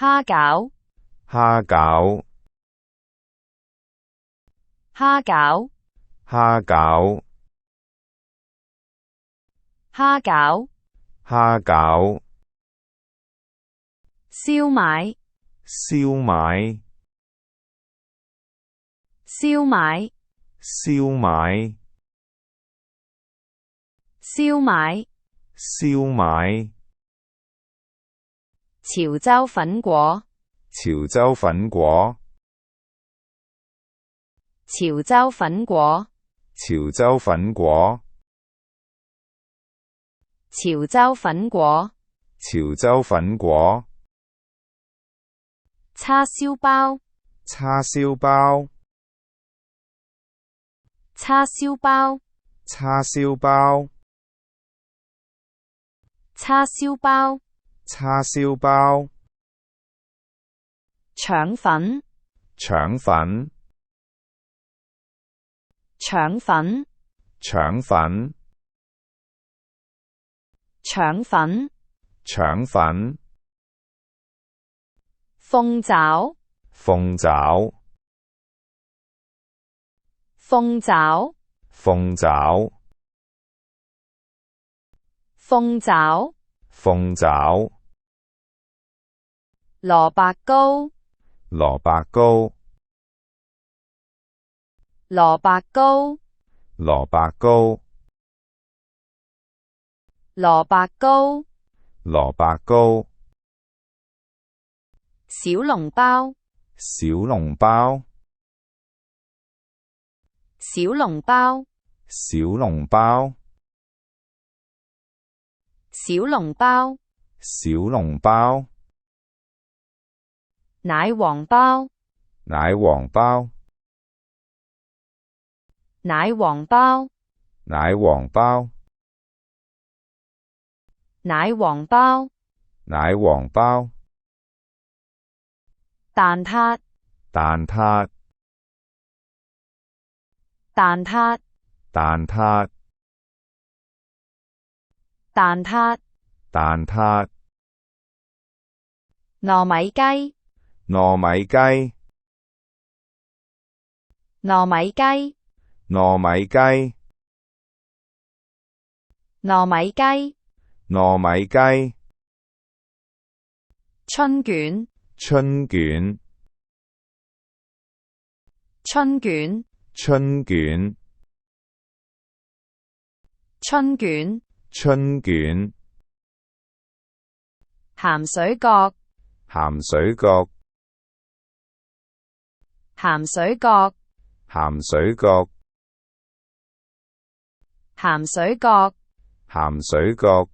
蝦餃，蝦餃，蝦餃，蝦餃，蝦餃，蝦餃，燒賣，燒賣，燒賣，燒賣，燒賣，燒賣，潮州粉果，潮州粉果，潮州粉果，潮州粉果，潮州粉果，潮州粉果，叉燒包，叉燒包，叉燒包，叉燒包，叉燒包，叉燒包，腸粉，腸粉，腸粉，腸粉，腸粉，腸粉，鳳爪，鳳爪，鳳爪，鳳爪，鳳爪，鳳爪，蘿蔔糕，蘿蔔糕，蘿蔔糕，蘿蔔糕，蘿蔔糕，蘿蔔糕，小籠包，小籠包，小籠包，小籠包，小籠包，小籠包，奶黃包，奶黃包，奶黃包，奶黃包，奶黃包，奶黃包，蛋撻，蛋撻，蛋撻，蛋撻，蛋撻，蛋撻，糯米雞，糯米雞，糯米雞，糯米雞，糯米雞，糯米雞，春卷，春卷，春卷，春卷，春卷，春卷，鹹水角，鹹水角，鹹水角，鹹水角，鹹水角，鹹水角。